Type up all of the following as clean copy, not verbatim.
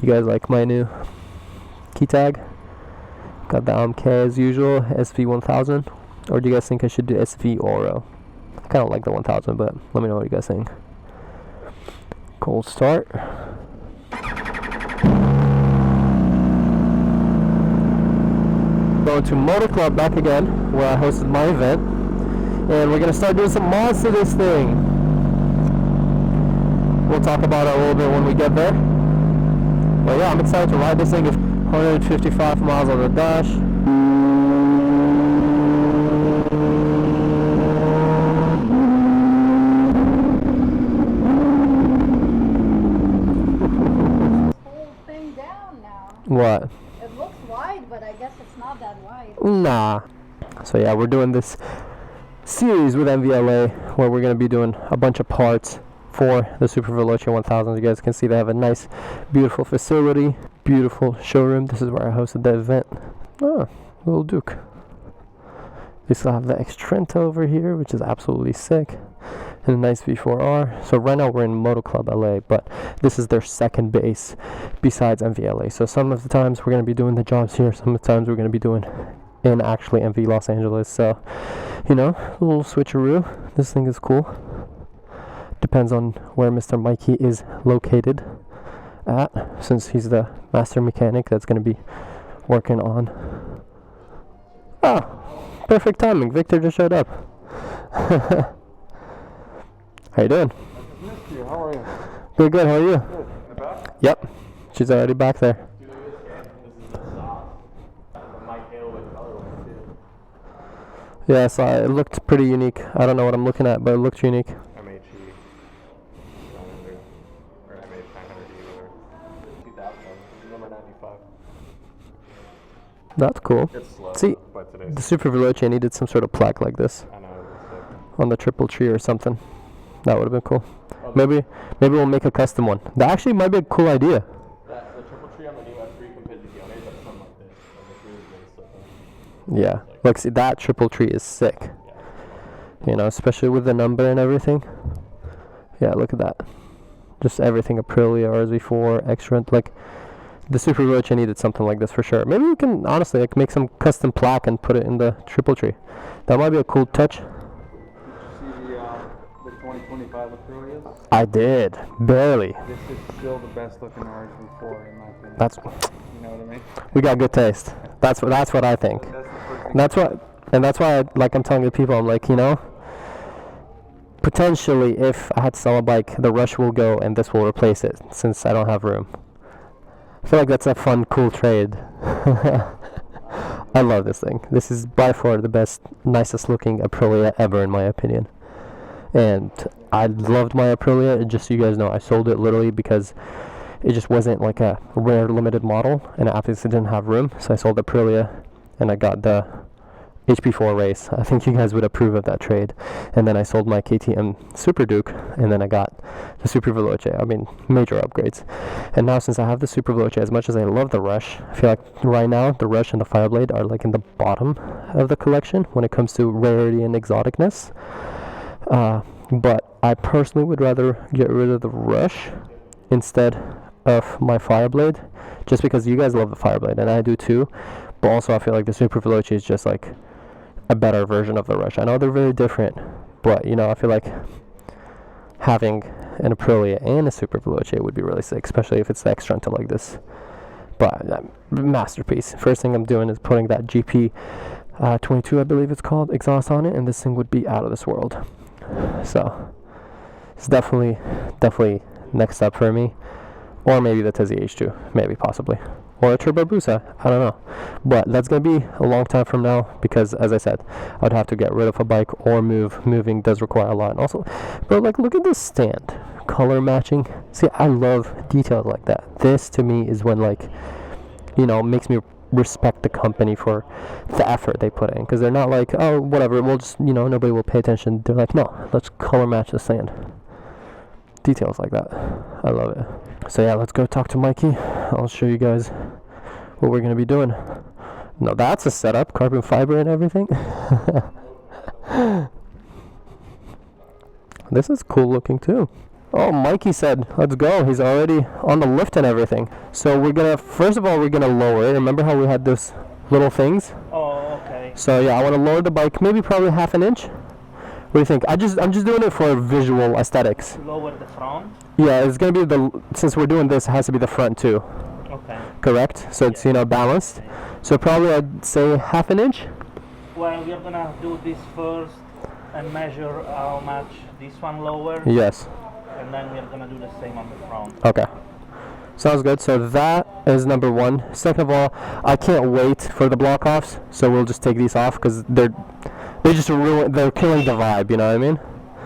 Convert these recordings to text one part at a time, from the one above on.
You guys like my new key tag? Got the AMK as usual, SV1000. Or do you guys think I should do SV Oro? I kind of like the 1000, but let me know what you guys think. Cold start. Going to Motor Club back again, where I hosted my event. And we're going to start doing some mods to this thing. We'll talk about it a little bit when we get there. But yeah, I'm excited to ride this thing. 155 miles on the dash. Whole thing down now. What? It looks wide, but I guess it's not that wide. Nah. So yeah, we're doing this series with MVLA where we're going to be doing a bunch of parts for the Super Veloce 1000. You guys can see they have a nice, beautiful facility, beautiful showroom. This is where I hosted the event. Oh, little Duke. They still have the X-Trento over here, which is absolutely sick, and a nice V4R. So right now we're in Moto Club LA, but this is their second base besides MVLA. So some of the times we're going to be doing the jobs here, some of the times we're going to be doing in actually MV Los Angeles. So, you know, a little switcheroo. This thing is cool. Depends on where Mr. Mikey is located at, since he's the master mechanic that's going to be working on. Perfect timing. Victor just showed up. How you doing? I missed you. How are you? Good, good. How are you? Good. In the back? Yep. She's already back there. Yeah, so it looked pretty unique. I don't know what I'm looking at, but it looked unique. MHE 900 or MH 900E or 2000 number 95. That's cool. It's slow. See, but today's the Super Veloce needed some sort of plaque like this I know it's on the triple tree or something. That would have been cool. Maybe we'll make a custom one. That actually might be a cool idea. the triple tree on the new F3 Competizione, but something like this. And it's really good stuff. Yeah. Look, see, that triple tree is sick. You know, especially with the number and everything. Yeah, look at that. Just everything, Aprilia, RSV4, X-Rent, like the Super Veloce needed something like this for sure. Maybe we can honestly like make some custom plaque and put it in the triple tree. That might be a cool touch. Did you see the 2025 Aprilias? I did, barely. This is still the best looking RSV4 in my opinion. That's, you know what I mean? we got good taste. That's what I think. That's the first thing. That's why I'm telling the people, I'm like, you know, potentially if I had to sell a bike, the Rush will go and this will replace it since I don't have room. I feel like that's a fun, cool trade. I love this thing. This is by far the best, nicest looking Aprilia ever in my opinion. And I loved my Aprilia. Just so you guys know, I sold it literally because it just wasn't like a rare limited model and it obviously didn't have room. So I sold the Aprilia and I got the HP4 race. I think you guys would approve of that trade. And then I sold my KTM Super Duke and then I got the Super Veloce. I mean, major upgrades. And now since I have the Super Veloce, as much as I love the Rush, I feel like right now the Rush and the Fireblade are like in the bottom of the collection when it comes to rarity and exoticness. But I personally would rather get rid of the Rush instead of my Fireblade, just because you guys love the Fireblade and I do too. But also I feel like the Super Veloce is just like a better version of the Rush. I know they're very different, but you know, I feel like having an Aprilia and a Super Veloce would be really sick, especially if it's the X-Trento like this. But masterpiece. First thing I'm doing is putting that GP 22, I believe it's called, exhaust on it, and this thing would be out of this world. So it's definitely next up for me. Or maybe the Tizzy H2, maybe, possibly. Or a Turbo Busa, I don't know. But that's going to be a long time from now because, as I said, I'd have to get rid of a bike or move. Moving does require a lot. And also, bro, like, look at this stand. Color matching. See, I love details like that. This, to me, is when, like, you know, makes me respect the company for the effort they put in. Because they're not like, oh, whatever, we'll just, you know, nobody will pay attention. They're like, no, let's color match the stand. Details like that. I love it. So yeah, let's go talk to Mikey. I'll show you guys what we're going to be doing. No, that's a setup. Carbon fiber and everything. This is cool looking too. Oh, Mikey said, let's go. He's already on the lift and everything. So we're gonna, first of all, we're gonna lower it. Remember how we had those little things? Oh, okay. So yeah, I want to lower the bike, maybe probably half an inch. What do you think? I'm just doing it for visual aesthetics. Lower the front. Yeah, it's gonna be since we're doing this, it has to be the front too. Okay. Correct? So it's, you know, balanced. So probably I'd say half an inch. Well, we're gonna do this first and measure how much this one lower. Yes. And then we're gonna do the same on the front. Okay. Sounds good. So that is number one. Second of all, I can't wait for the block offs. So we'll just take these off because they're killing the vibe. You know what I mean?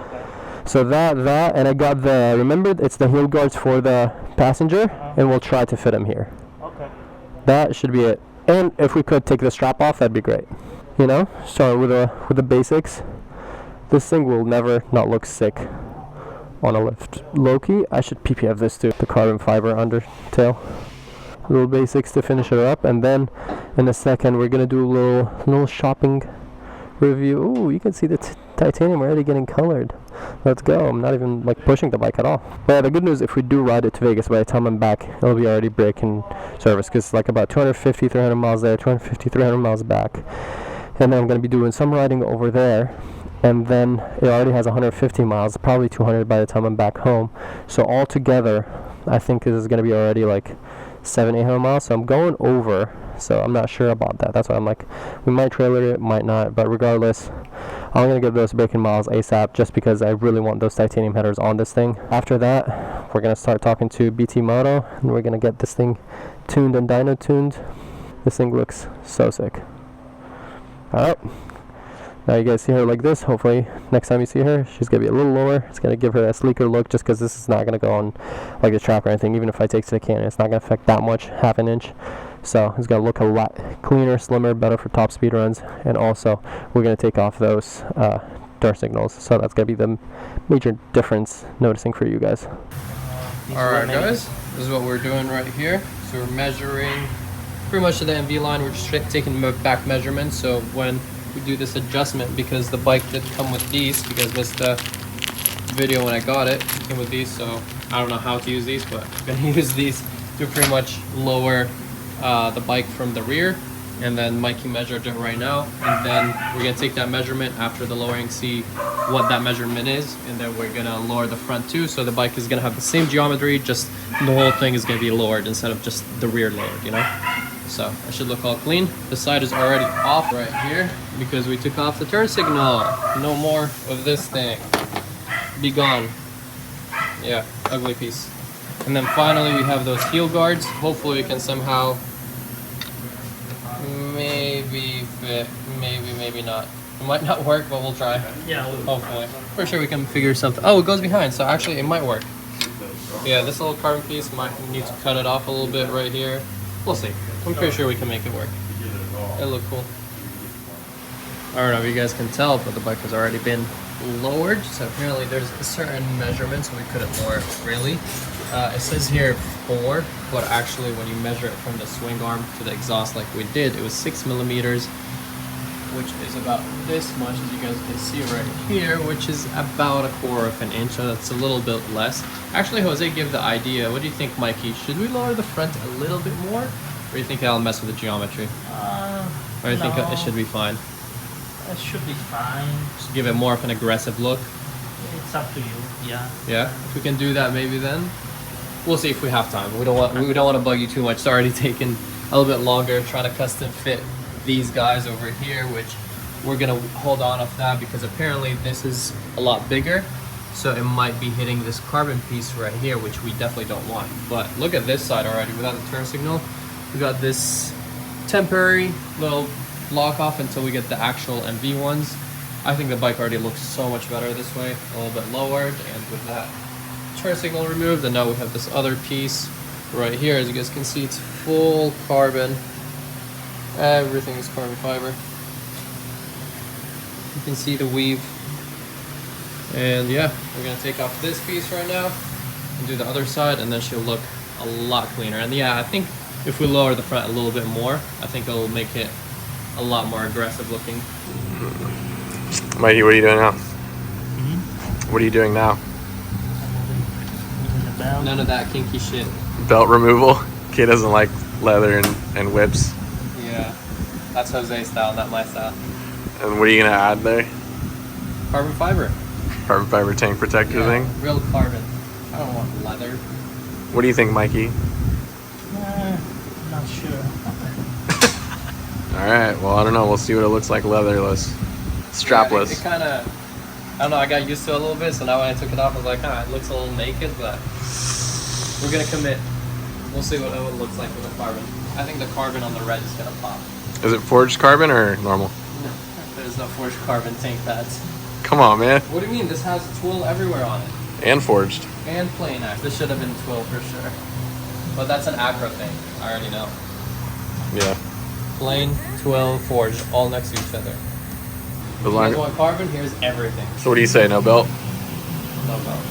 Okay. So that, and I got remember it's the heel guards for the passenger, and we'll try to fit them here. Okay. That should be it. And if we could take the strap off, that'd be great. You know, start with the basics. This thing will never not look sick on a lift. Low-key, I should PPF this too. The carbon fiber undertail. Little basics to finish it up, and then in a second we're gonna do a little shopping review. Ooh, you can see the titanium already getting colored. Let's go. I'm not even like pushing the bike at all. But yeah, the good news, if we do ride it to Vegas, by the time I'm back, it'll be already breaking service, because it's like about 250, 300 miles there, 250, 300 miles back. And then I'm going to be doing some riding over there, and then it already has 150 miles, probably 200 by the time I'm back home. So altogether, I think this is going to be already like 700-800 miles. So I'm going over, so I'm not sure about that. That's why I'm like, we might trailer it, might not, but regardless, I'm going to get those breaking miles ASAP, just because I really want those titanium headers on this thing. After that, we're going to start talking to BT Moto, and we're going to get this thing tuned and dyno tuned. This thing looks so sick. Alright, now you guys see her like this. Hopefully next time you see her, she's going to be a little lower. It's going to give her a sleeker look, just because this is not going to go on like the track or anything. Even if I take to the canyon, it's not going to affect that much, half an inch. So it's going to look a lot cleaner, slimmer, better for top speed runs. And also, we're going to take off those turn signals. So that's going to be the major difference noticing for you guys. Alright guys, this is what we're doing right here. So we're measuring pretty much to the MV line. We're just taking back measurements. So when we do this adjustment, because the bike did come with these, you guys missed the video when I got it, it came with these, so I don't know how to use these, but I'm going to use these to pretty much lower the bike from the rear. And then Mikey measured it right now, and then we're going to take that measurement after the lowering, see what that measurement is, and then we're going to lower the front too. So the bike is going to have the same geometry, just the whole thing is going to be lowered instead of just the rear lowered, you know? So it should look all clean. The side is already off right here because we took off the turn signal. No more of this thing. Be gone. Yeah, ugly piece. And then finally we have those heel guards. Hopefully we can somehow maybe fit, maybe not. It might not work, but we'll try. Yeah, Hopefully. For sure we can figure something. Oh, it goes behind, so actually it might work. Yeah, this little carbon piece might need to cut it off a little bit right here. We'll see. I'm pretty sure we can make it work. It'll look cool. I don't know if you guys can tell, but the bike has already been lowered. So apparently there's a certain measurement, so we couldn't lower it freely. It says here 4, but actually when you measure it from the swing arm to the exhaust like we did, it was 6 millimeters, which is about this much, as you guys can see right here, which is about 1/4 of an inch, so that's a little bit less. Actually, Jose gave the idea. What do you think, Mikey? Should we lower the front a little bit more? Or do you think that'll mess with the geometry? Or do you think it should be fine? it should be fine. Just give it more of an aggressive look. It's up to you. Yeah. Yeah, if we can do that, maybe then. We'll see if we have time. We don't want to bug you too much. It's already taken a little bit longer trying to custom fit these guys over here, which we're gonna hold on off that because apparently this is a lot bigger, so it might be hitting this carbon piece right here, which we definitely don't want. But look at this side already without the turn signal. We got this temporary little block off until we get the actual MV ones. I think the bike already looks so much better this way, a little bit lowered, and with that turn signal removed, and now we have this other piece right here. As you guys can see, it's full carbon. Everything is carbon fiber. You can see the weave. And yeah, we're gonna take off this piece right now and do the other side, and then she'll look a lot cleaner. And yeah, I think if we lower the front a little bit more, I think it'll make it a lot more aggressive looking. Mikey, what are you doing now? Mm-hmm. What are you doing now? belt. None of that kinky shit. Belt removal. Kid doesn't like leather and whips. Yeah. That's Jose style, not my style. And what are you gonna add there? Carbon fiber. Carbon fiber tank protector thing. Real carbon. I don't want leather. What do you think, Mikey? Not sure. All right. Well, I don't know. We'll see what it looks like leatherless, strapless. Yeah, it kind of, I don't know, I got used to it a little bit, so now when I took it off, I was like, it looks a little naked, but we're going to commit. We'll see what it looks like with the carbon. I think the carbon on the red is going to pop. Is it forged carbon or normal? No, there's no forged carbon tank pads. Come on, man. What do you mean? This has twill everywhere on it. And forged. And plain act. This should have been twill for sure. But that's an acro thing. I already know. Yeah. Plain, twill, forged, all next to each other. As You long guys want carbon? Here's everything. So what do you say? No belt? No belt.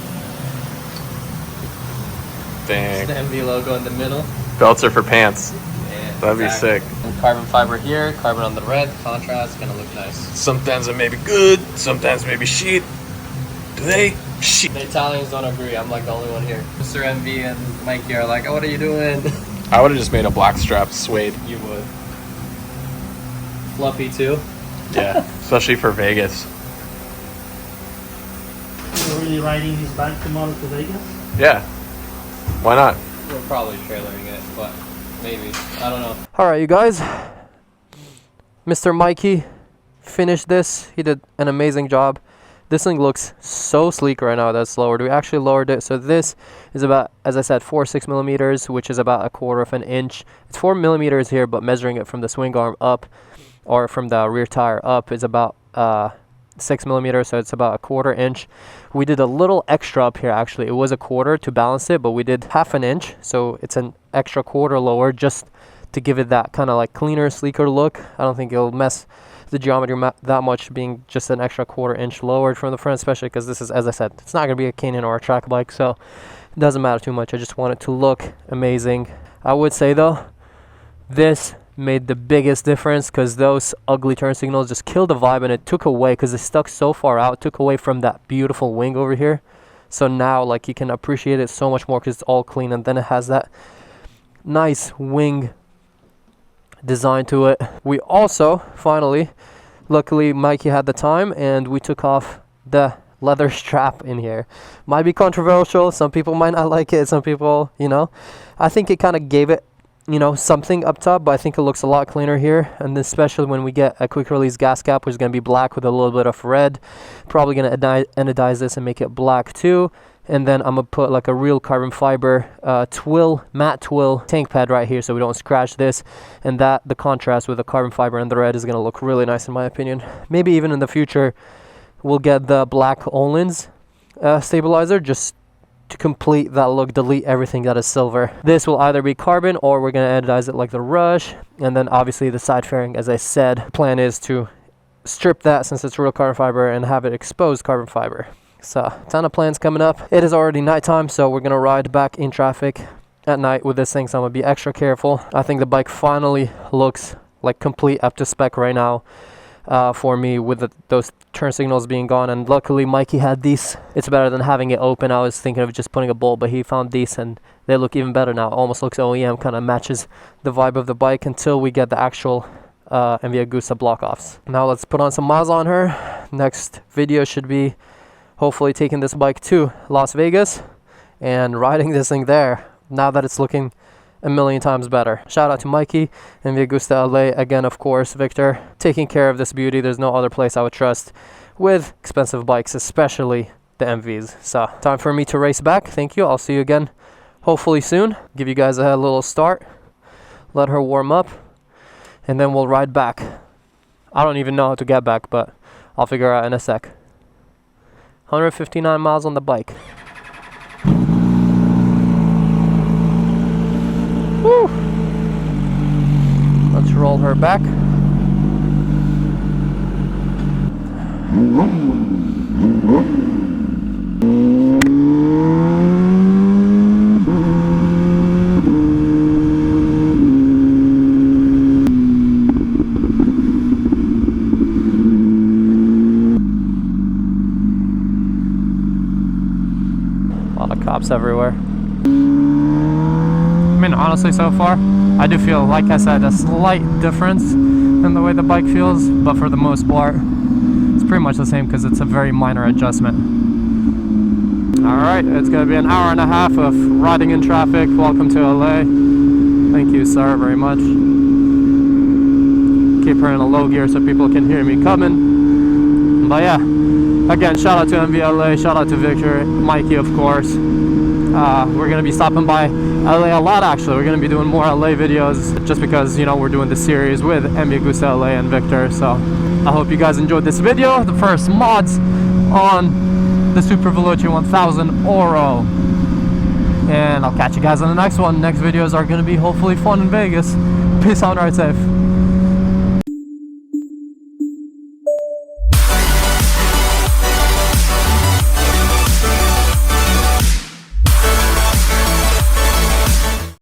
Dang. The MV logo in the middle. Belts are for pants. Yeah, That'd be sick. And carbon fiber here, carbon on the red, contrast, gonna look nice. Sometimes it may be good. Sometimes maybe shit. Do they? Shit. The Italians don't agree. I'm like the only one here. Mr. MV and Mikey are like, oh, what are you doing? I would have just made a black strap suede. You would. Fluffy too. Yeah. Especially for Vegas. You're really riding this bike tomorrow to Vegas? Yeah. Why not? We're probably trailering it, but maybe. I don't know. All right, you guys. Mr. Mikey finished this. He did an amazing job. This thing looks so sleek right now that's lowered. We actually lowered it. So this is about, as I said, 6 millimeters, which is about 1/4 of an inch. It's 4 millimeters here, but measuring it from the swing arm up or from the rear tire up is about 6 millimeters. So it's about 1/4 inch. We did a little extra up here, actually. It was 1/4 to balance it, but we did 1/2 inch. So it's an extra 1/4 lower just to give it that kind of like cleaner, sleeker look. I don't think it'll mess the geometry that much, being just an extra 1/4 inch lowered from the front, especially because this is, as I said, it's not going to be a Canyon or a track bike, so it doesn't matter too much. I just want it to look amazing. I would say though, this made the biggest difference because those ugly turn signals just killed the vibe, and it took away, because it stuck so far out, took away from that beautiful wing over here. So now like you can appreciate it so much more because it's all clean, and then it has that nice wing design to it. We also finally, luckily Mikey had the time, and we took off the leather strap in here. Might be controversial, some people might not like it, some people, you know, I think it kind of gave it, you know, something up top, but I think it looks a lot cleaner here. And especially when we get a quick release gas cap, which is going to be black with a little bit of red, probably going to anodize this and make it black too. And then I'm going to put like a real carbon fiber twill, matte twill tank pad right here so we don't scratch this. And that, the contrast with the carbon fiber and the red is going to look really nice in my opinion. Maybe even in the future, we'll get the black Öhlins stabilizer just to complete that look, delete everything that is silver. This will either be carbon or we're going to anodize it like the Rush. And then obviously the side fairing, as I said, plan is to strip that since it's real carbon fiber and have it exposed carbon fiber. So, ton of plans coming up. It is already nighttime, so we're gonna ride back in traffic at night with this thing, so I'm gonna be extra careful. I think the bike finally looks like complete up to spec right now for me, with those turn signals being gone. And luckily Mikey had these. It's better than having it open. I was thinking of just putting a bolt, but he found these and they look even better now. Almost looks OEM, kind of matches the vibe of the bike until we get the actual MV Agusta block offs. Now let's put on some miles on her. Next video should be hopefully taking this bike to Las Vegas and riding this thing there, now that it's looking a million times better. Shout out to Mikey and the Agusta LA. Again, of course, Victor, taking care of this beauty. There's no other place I would trust with expensive bikes, especially the MVs. So, time for me to race back. Thank you. I'll see you again hopefully soon. Give you guys a little start. Let her warm up. And then we'll ride back. I don't even know how to get back, but I'll figure out in a sec. 159 miles on the bike. Woo! Let's roll her back. A lot of cops everywhere. mean, honestly, so far, I do feel, like I said, a slight difference in the way the bike feels, but for the most part, it's pretty much the same because it's a very minor adjustment. Alright, it's going to be an hour and a half of riding in traffic. Welcome to LA. Thank you, sir, very much. Keep her in a low gear so people can hear me coming. But yeah, again, shout out to MVLA, shout out to Victor, Mikey, of course. We're going to be stopping by LA a lot, actually. We're going to be doing more LA videos just because, you know, we're doing the series with MV Gusta LA and Victor. So I hope you guys enjoyed this video, the first mods on the Super Veloce 1000 Oro. And I'll catch you guys on the next one. Next videos are going to be hopefully fun in Vegas. Peace out, ride safe.